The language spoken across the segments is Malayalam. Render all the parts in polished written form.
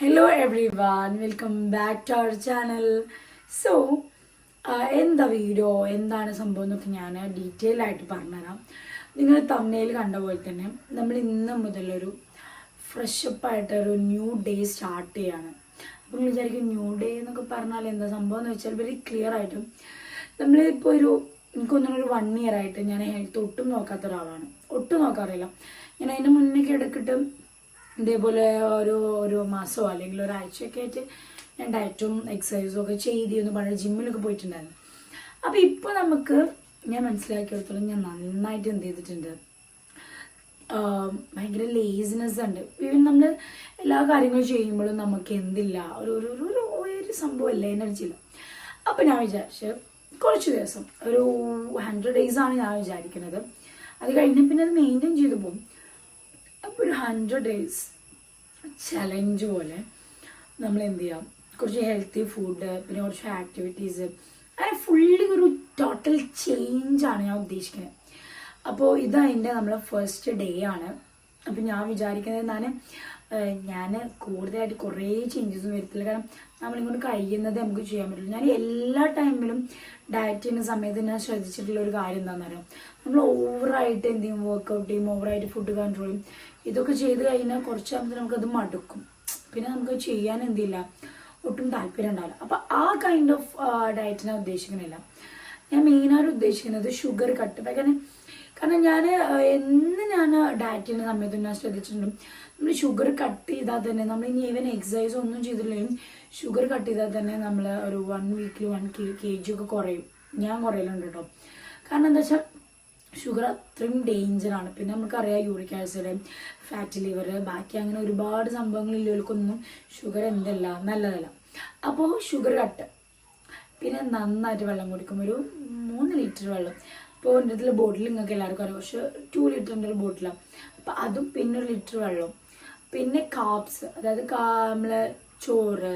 Hello everyone, welcome back to our channel. So, എന്താ വീഡിയോ എന്താണ് സംഭവം എന്നൊക്കെ ഞാൻ ഡീറ്റെയിൽ ആയിട്ട് പറഞ്ഞുതരാം. നിങ്ങൾ തമ്മിൽ കണ്ട പോലെ തന്നെ നമ്മൾ ഇന്ന് മുതലൊരു ഫ്രഷപ്പ് ആയിട്ടൊരു ന്യൂ ഡേ സ്റ്റാർട്ട് ചെയ്യാണ്. അപ്പോൾ നിങ്ങൾ വിചാരിക്കും ന്യൂ ഡേ എന്നൊക്കെ പറഞ്ഞാൽ എന്താ സംഭവം എന്ന് വെച്ചാൽ വെരി ക്ലിയർ ആയിട്ടും നമ്മളിപ്പോൾ എനിക്കൊന്നൊരു 1 year ആയിട്ട് ഞാൻ ഹെൽത്ത് ഒട്ടും നോക്കാത്ത ഒരാളാണ്. ഒട്ടും നോക്കാറില്ല. ഞാൻ അതിന് മുന്നേക്ക് എടുത്തിട്ട് ഇതേപോലെ ഒരു മാസമോ അല്ലെങ്കിൽ ഒരാഴ്ചയൊക്കെ ആയിട്ട് ഞാൻ ഡയറ്റും എക്സസൈസും ഒക്കെ ചെയ്തിരുന്നു. പണ്ട് ജിമ്മിലൊക്കെ പോയിട്ടുണ്ടായിരുന്നു. അപ്പോൾ ഇപ്പോൾ ഞാൻ മനസ്സിലാക്കിയെടുത്തോളം ഞാൻ നന്നായിട്ട് എന്ത് ചെയ്തിട്ടുണ്ട്, ഭയങ്കര ലേസിനെസ് ഉണ്ട്. ഈവൻ നമ്മൾ എല്ലാ കാര്യങ്ങളും ചെയ്യുമ്പോഴും നമുക്ക് എന്തില്ല ഒരു സംഭവമല്ല, എനർജി ഇല്ല. അപ്പോൾ ഞാൻ വിചാരിച്ചു കുറച്ച് ദിവസം ഒരു 100 days ആണ് ഞാൻ വിചാരിക്കുന്നത്. അത് കഴിഞ്ഞ് പിന്നെ അത് മെയിൻറ്റെയിൻ ചെയ്തു പോകും. അപ്പോൾ ഒരു 100 days ചലഞ്ച് പോലെ നമ്മൾ എന്ത് ചെയ്യാം, കുറച്ച് ഹെൽത്തി ഫുഡ്, പിന്നെ കുറച്ച് ആക്ടിവിറ്റീസ്, അങ്ങനെ ഫുള്ളി ഒരു ടോട്ടൽ ചേഞ്ചാണ് ഞാൻ ഉദ്ദേശിക്കുന്നത്. അപ്പോൾ ഇതതിൻ്റെ നമ്മളെ ഫസ്റ്റ് ഡേ ആണ്. അപ്പോൾ ഞാൻ വിചാരിക്കുന്നത് ഞാൻ കൂടുതലായിട്ട് കുറേ ചേഞ്ചസും വരത്തില്ല. കാരണം നമ്മളിങ്ങോട്ട് കഴിയുന്നത് നമുക്ക് ചെയ്യാൻ പറ്റില്ല. ഞാൻ എല്ലാ ടൈമിലും ഡയറ്റ് ചെയ്യുന്ന സമയത്ത് ഞാൻ ശ്രദ്ധിച്ചിട്ടുള്ള ഒരു കാര്യം എന്താണെന്ന് അറിയാം, നമ്മൾ ഓവറായിട്ട് എന്ത് ചെയ്യും, വർക്കൗട്ട് ചെയ്യും, ഓവറായിട്ട് ഫുഡ് കൺട്രോൾ ചെയ്യും. ഇതൊക്കെ ചെയ്ത് കഴിഞ്ഞാൽ കുറച്ചാകുമ്പോൾ നമുക്കത് മടുക്കും. പിന്നെ നമുക്ക് ചെയ്യാൻ എന്തില്ല, ഒട്ടും താല്പര്യം ഉണ്ടാവില്ല. അപ്പോൾ ആ കൈൻഡ് ഓഫ് ഡയറ്റ് ഞാൻ ഉദ്ദേശിക്കുന്നില്ല. ഞാൻ മെയിനായിട്ട് ഉദ്ദേശിക്കുന്നത് ഷുഗർ കട്ട്. കാരണം ഞാൻ ഡയറ്റ് ചെയ്യുന്ന സമയത്ത് ഞാൻ ശ്രദ്ധിച്ചിട്ടുണ്ട്, നമ്മൾ ഷുഗർ കട്ട് ചെയ്താൽ തന്നെ നമ്മൾ ഇനി ഈവൻ എക്സസൈസ് ഒന്നും ചെയ്തില്ലെങ്കിലും ഷുഗർ കട്ട് ചെയ്താൽ തന്നെ നമ്മൾ ഒരു 1 week 1 kg ഒക്കെ കുറയും. ഞാൻ കുറയലുണ്ട് കേട്ടോ. കാരണം എന്താ വെച്ചാൽ ഷുഗർ അത്രയും ഡേഞ്ചറാണ്. പിന്നെ നമുക്കറിയാം യൂറിക് ആസിഡ്, ഫാറ്റ് ലിവർ, ബാക്കി അങ്ങനെ ഒരുപാട് സംഭവങ്ങളില്ലവർക്കൊന്നും ഷുഗർ എന്തല്ല നല്ലതല്ല. അപ്പോൾ ഷുഗർ കട്ട്, പിന്നെ നന്നായിട്ട് വെള്ളം കുടിക്കും. ഒരു 3 liter വെള്ളം. ഇപ്പോൾ എൻ്റെ ഇതിൽ ബോട്ടിൽ നിങ്ങൾക്ക് എല്ലാവർക്കും അറിയാം, പക്ഷെ 2 literൻ്റെ ഒരു ബോട്ടിലാണ്. അപ്പം അതും പിന്നെ 1 liter വെള്ളം, പിന്നെ കാപ്സ്, അതായത് നമ്മൾ ചോറ്,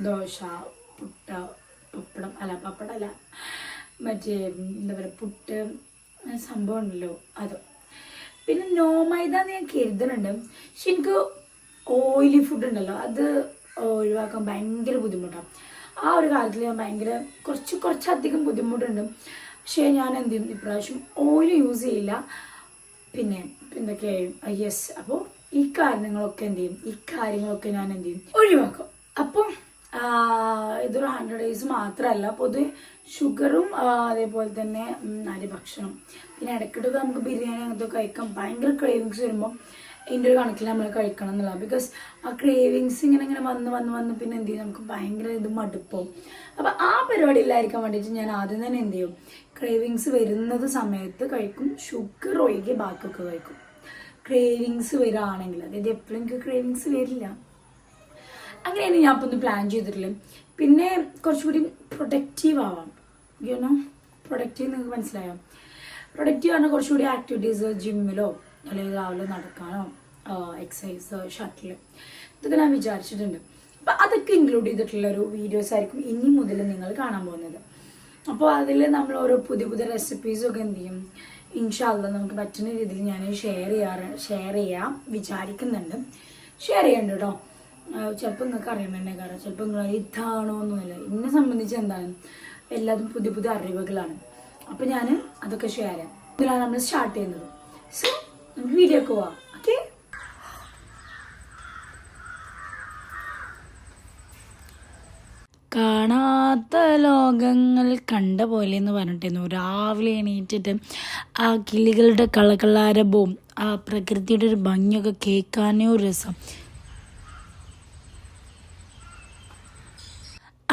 ദോശ, പപ്പടമല്ല, മറ്റേ എന്താ പറയുക, പുട്ട് സംഭവം ഉണ്ടല്ലോ അത്. പിന്നെ നോ മൈദ ഞാൻ കരുതുന്നുണ്ട്. പക്ഷെ എനിക്ക് ഓയിലി ഫുഡ് ഉണ്ടല്ലോ അത് ഒഴിവാക്കാൻ ഭയങ്കര ബുദ്ധിമുട്ടാണ്. ആ ഒരു കാര്യത്തിൽ ഞാൻ കുറച്ചധികം ബുദ്ധിമുട്ടുണ്ട്. പക്ഷേ ഞാൻ എന്ത് ചെയ്യും, ഇപ്രാവശ്യം ഓയിൽ യൂസ് ചെയ്യില്ല. പിന്നെ എന്തൊക്കെയായും യെസ്. അപ്പോൾ ഈ കാര്യങ്ങളൊക്കെ ഞാൻ എന്ത് ചെയ്യും, ഒഴിവാക്കും. അപ്പം ഇതൊരു 100 days മാത്രമല്ല, പൊതുവെ ഷുഗറും അതേപോലെ തന്നെ അരി ഭക്ഷണം, പിന്നെ ഇടയ്ക്കിടയ്ക്ക് നമുക്ക് ബിരിയാണി അങ്ങനത്തെ കഴിക്കാം. ഭയങ്കര ക്രേവിങ്സ് വരുമ്പോൾ ഇതിൻ്റെ ഒരു കണക്കിൽ നമ്മൾ കഴിക്കണം എന്നുള്ള. ബിക്കോസ് ആ ക്രേവിങ്സ് ഇങ്ങനെ വന്ന് പിന്നെ എന്ത് ചെയ്യും, നമുക്ക് ഭയങ്കര മടുപ്പാവും. അപ്പം ആ പരിപാടി ഇല്ലായിരിക്കാൻ വേണ്ടിയിട്ട് ഞാൻ ആദ്യം തന്നെ എന്ത് ചെയ്യും, ക്രേവിങ്സ് വരുന്നത് സമയത്ത് കഴിക്കും. ഷുഗർ ഒഴികെ ബാക്കിയൊക്കെ കഴിക്കും. ക്രേവിങ്സ് വരികയാണെങ്കിൽ, അതായത് എപ്പോഴും എനിക്ക് ക്രേവിങ്സ് വരില്ല. അങ്ങനെയാണ് ഞാൻ അപ്പോൾ ഒന്ന് പ്ലാൻ ചെയ്തിട്ടുള്ളത്. പിന്നെ കുറച്ചുകൂടി പ്രൊഡക്റ്റീവ് ആവാം. പ്രൊഡക്റ്റീവ് നിങ്ങൾക്ക് മനസ്സിലായോ? പ്രൊഡക്റ്റീവ് ആണ് കുറച്ചുകൂടി ആക്ടിവിറ്റീസ്, ജിമ്മിലോ അല്ലെങ്കിൽ രാവിലെ നടക്കാനോ, എക്സസൈസ്, ഷട്ടിൽ, ഇതൊക്കെ ഞാൻ വിചാരിച്ചിട്ടുണ്ട്. അപ്പം അതൊക്കെ ഇൻക്ലൂഡ് ചെയ്തിട്ടുള്ളൊരു വീഡിയോസ് ആയിരിക്കും ഇനി മുതൽ നിങ്ങൾ കാണാൻ പോകുന്നത്. അപ്പോൾ അതിൽ നമ്മൾ ഓരോ പുതിയ റെസിപ്പീസൊക്കെ എന്ത് ചെയ്യും, ഇൻഷാ അല്ലാഹ് നമുക്ക് പറ്റുന്ന രീതിയിൽ ഞാൻ ഷെയർ ചെയ്യാൻ വിചാരിക്കുന്നുണ്ട്. ഷെയർ ചെയ്യണ്ട കേട്ടോ. ചിലപ്പോൾ നിങ്ങൾക്ക് അറിയണമെന്നേ കാരണം, ചിലപ്പോൾ നിങ്ങൾ ഇതാണോ ഒന്നുമില്ല. എന്നെ സംബന്ധിച്ച് എന്താണ്, എല്ലാതും പുതിയ അറിവുകളാണ്. അപ്പോൾ ഞാൻ അതൊക്കെ ഷെയർ ചെയ്യാം. ഇതിലാണ് നമ്മൾ സ്റ്റാർട്ട് ചെയ്യുന്നത്. സോ നമുക്ക് വീഡിയോക്ക് പോവാം. ഓക്കെ, കാണാത്ത ലോകങ്ങൾ കണ്ട പോലെ എന്ന് പറഞ്ഞിട്ടായിരുന്നു. രാവിലെ എണീറ്റിട്ട് ആ കിളികളുടെ കളകളാരഭവും ആ പ്രകൃതിയുടെ ഒരു ഭംഗിയൊക്കെ കേൾക്കാനേ ഒരു രസം.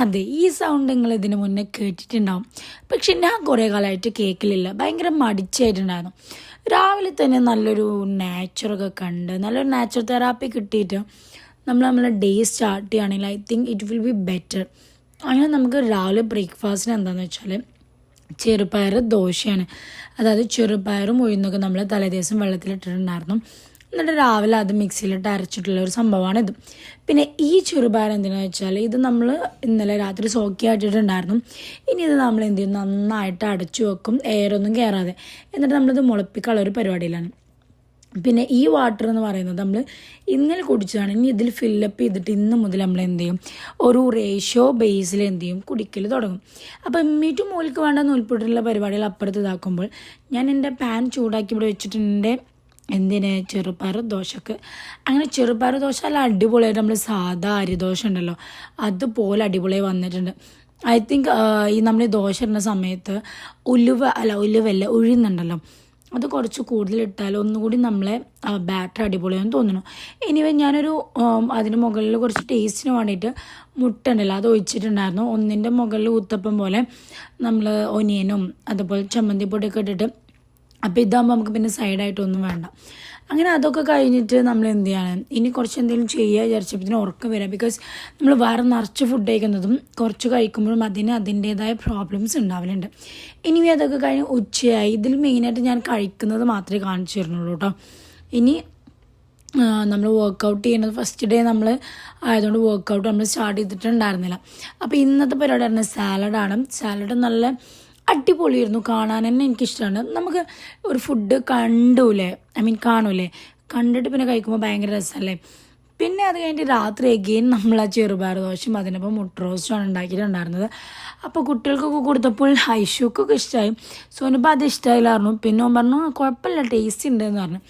അതെ, ഈ സൗണ്ട് നിങ്ങൾ ഇതിന് മുന്നേ കേട്ടിട്ടുണ്ടാവും. പക്ഷെ ഞാൻ കുറേ കാലമായിട്ട് കേൾക്കലില്ല. ഭയങ്കര മടിച്ചായിട്ടുണ്ടായിരുന്നു. രാവിലെ തന്നെ നല്ലൊരു നേച്ചറൊക്കെ കണ്ട് നല്ലൊരു നാച്ചുറൽ തെറാപ്പി കിട്ടിയിട്ട് നമ്മളെ ഡേ സ്റ്റാർട്ട് ചെയ്യുകയാണെങ്കിൽ I think it will be better. അങ്ങനെ നമുക്ക് രാവിലെ ബ്രേക്ക്ഫാസ്റ്റിന് എന്താണെന്ന് വെച്ചാൽ ചെറുപയർ ദോശയാണ്. അതായത് ചെറുപയറും ഉഴുന്നൊക്കെ നമ്മൾ തലേദിവസം വെള്ളത്തിലിട്ടിട്ടുണ്ടായിരുന്നു. എന്നിട്ട് രാവിലെ അത് മിക്സിയിലിട്ട് അരച്ചിട്ടുള്ള ഒരു സംഭവമാണിത്. പിന്നെ ഈ ചെറുപയർ എന്തിനാണെന്ന് വെച്ചാൽ ഇത് നമ്മൾ ഇന്നലെ രാത്രി സോക്കി ആയിട്ടിട്ടുണ്ടായിരുന്നു. ഇനി ഇത് നമ്മൾ എന്ത് ചെയ്യും, നന്നായിട്ട് അടച്ചു വെക്കും, എയറൊന്നും കയറാതെ. എന്നിട്ട് നമ്മളിത് മുളപ്പിക്കാനുള്ള ഒരു പരിപാടിയിലാണ്. പിന്നെ ഈ വാട്ടർ എന്ന് പറയുന്നത് നമ്മൾ ഇന്നലെ കുടിച്ചതാണ്. ഇനി ഇതിൽ ഫില്ലപ്പ് ചെയ്തിട്ട് ഇന്ന് മുതൽ നമ്മൾ എന്ത് ചെയ്യും, ഒരു റേഷ്യോ ബേസിൽ എന്ത് ചെയ്യും, കുടിക്കൽ തുടങ്ങും. അപ്പോൾ മീറ്റും മോൾക്ക് വേണ്ട നൂൽപുട്ടുള്ള പരിപാടികൾ അപ്പുറത്ത് ഇതാക്കുമ്പോൾ ഞാൻ എൻ്റെ പാൻ ചൂടാക്കി ഇവിടെ വെച്ചിട്ടുണ്ട്. എന്തിന്, ചെറുപയർ ദോശക്ക്. അങ്ങനെ ചെറുപയർ ദോശ അല്ല അടിപൊളിയായിട്ട് നമ്മൾ സാധാ അരിദോശ ഉണ്ടല്ലോ അതുപോലെ അടിപൊളിയായി വന്നിട്ടുണ്ട്. ഐ തിങ്ക് ഈ നമ്മൾ ദോശ ഇടുന്ന സമയത്ത് ഉലുവല്ല ഉഴുന്നുണ്ടല്ലോ അത് കുറച്ച് കൂടുതലിട്ടാൽ ഒന്നുകൂടി നമ്മളെ ബാറ്റർ അടിപൊളിയാണെന്ന് തോന്നുന്നു. എനിവേ ഞാനൊരു അതിന് മുകളിൽ കുറച്ച് ടേസ്റ്റിന് വേണ്ടിയിട്ട് മുട്ട ഉണ്ടല്ലോ അത് ഒഴിച്ചിട്ടുണ്ടായിരുന്നു. ഒന്നിൻ്റെ മുകളിൽ ഊത്തപ്പം പോലെ നമ്മൾ ഒനിയനും അതുപോലെ ചമ്മന്തി പൊടിയൊക്കെ ഇട്ടിട്ട്. അപ്പോൾ ഇതാകുമ്പോൾ നമുക്ക് പിന്നെ സൈഡായിട്ടൊന്നും വേണ്ട. അങ്ങനെ അതൊക്കെ കഴിഞ്ഞിട്ട് നമ്മൾ എന്ത് ചെയ്യണം, ഇനി കുറച്ച് എന്തെങ്കിലും ചെയ്യുക വിചാരിച്ചപ്പോൾ ഉറക്കം വരാം. ബിക്കോസ് നമ്മൾ വേറെ നിറച്ച് ഫുഡ് കഴിക്കുന്നതും കുറച്ച് കഴിക്കുമ്പോഴും അതിൻ്റേതായ പ്രോബ്ലംസ് ഉണ്ടാവലുണ്ട്. ഇനി അതൊക്കെ കഴിഞ്ഞ് ഉച്ചയായി. ഇതിൽ മെയിനായിട്ട് ഞാൻ കഴിക്കുന്നത് മാത്രമേ കാണിച്ചു തരുന്നുള്ളൂ കേട്ടോ. ഇനി നമ്മൾ വർക്കൗട്ട് ചെയ്യുന്നത് ഫസ്റ്റ് ഡേ നമ്മൾ ആയതുകൊണ്ട് വർക്കൗട്ട് നമ്മൾ സ്റ്റാർട്ട് ചെയ്തിട്ടുണ്ടായിരുന്നില്ല. അപ്പോൾ ഇന്നത്തെ പരിപാടി പറഞ്ഞാൽ സാലഡാണ്. സാലഡ് നല്ല അടിപൊളിയായിരുന്നു, കാണാൻ തന്നെ എനിക്കിഷ്ടമാണ്. നമുക്ക് ഒരു ഫുഡ് കാണൂലേ കണ്ടിട്ട് പിന്നെ കഴിക്കുമ്പോൾ ഭയങ്കര രസമല്ലേ. പിന്നെ അത് കഴിഞ്ഞിട്ട് രാത്രി അഗെയിൻ നമ്മൾ ആ ചെറുപയർ ദോശയും അതിനൊപ്പം മുട്ട റോസ്റ്റുമാണ് ഉണ്ടാക്കിയിട്ടുണ്ടായിരുന്നത്. അപ്പോൾ കുട്ടികൾക്കൊക്കെ കൊടുത്തപ്പോൾ ഐഷുക്കൊക്കെ ഇഷ്ടമായി, സോനിപ്പോൾ അത് ഇഷ്ടമായില്ലായിരുന്നു. പിന്നെ ഓൻ പറഞ്ഞു കുഴപ്പമില്ല ടേസ്റ്റ് ഉണ്ടെന്ന് പറഞ്ഞു.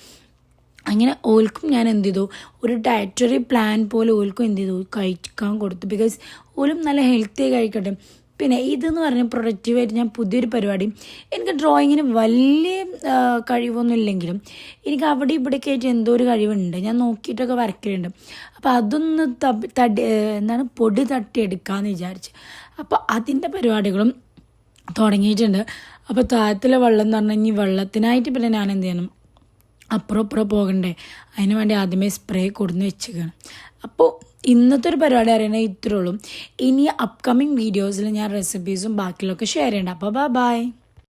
അങ്ങനെ ഓൽക്കും ഞാൻ എന്ത് ചെയ്തു, ഒരു ഡയറ്ററി പ്ലാൻ പോലെ ഓൽക്കും എന്ത് ചെയ്തു കഴിക്കാൻ കൊടുത്തു. ബിക്കോസ് ഓലും നല്ല ഹെൽത്തി കഴിക്കട്ടെ. പിന്നെ ഇതെന്ന് പറഞ്ഞാൽ പ്രൊഡക്റ്റീവായിട്ട് ഞാൻ പുതിയൊരു പരിപാടി, എനിക്ക് ഡ്രോയിങ്ങിന് വലിയ കഴിവൊന്നും ഇല്ലെങ്കിലും എനിക്ക് അവിടെ ഇവിടെയൊക്കെ ആയിട്ട് എന്തോ ഒരു കഴിവുണ്ട്, ഞാൻ നോക്കിയിട്ടൊക്കെ വരയ്ക്കലുണ്ട്. അപ്പോൾ അതൊന്ന് പൊടി തട്ടിയെടുക്കാമെന്ന് വിചാരിച്ച്. അപ്പോൾ അതിൻ്റെ പരിപാടികളും തുടങ്ങിയിട്ടുണ്ട്. അപ്പോൾ താഴത്തിലെ വെള്ളം എന്ന് പറഞ്ഞാൽ ഇനി വെള്ളത്തിനായിട്ട് പിന്നെ ഞാൻ എന്ത് ചെയ്യണം, അപ്പുറം പോകണ്ടേ, അതിന് വേണ്ടി ആദ്യമേ സ്പ്രേ കൊടുന്ന് വെച്ചേക്കണം. അപ്പോൾ ഇന്നത്തെ ഒരു പരിപാടി അറിയണത് ഇത്രേ ഉള്ളൂ. ഇനി അപ്കമിങ് വീഡിയോസിൽ ഞാൻ റെസിപ്പീസും ബാക്കിയുള്ളതൊക്കെ ഷെയർ ചെയ്യണ്ട. അപ്പോൾ ബൈ.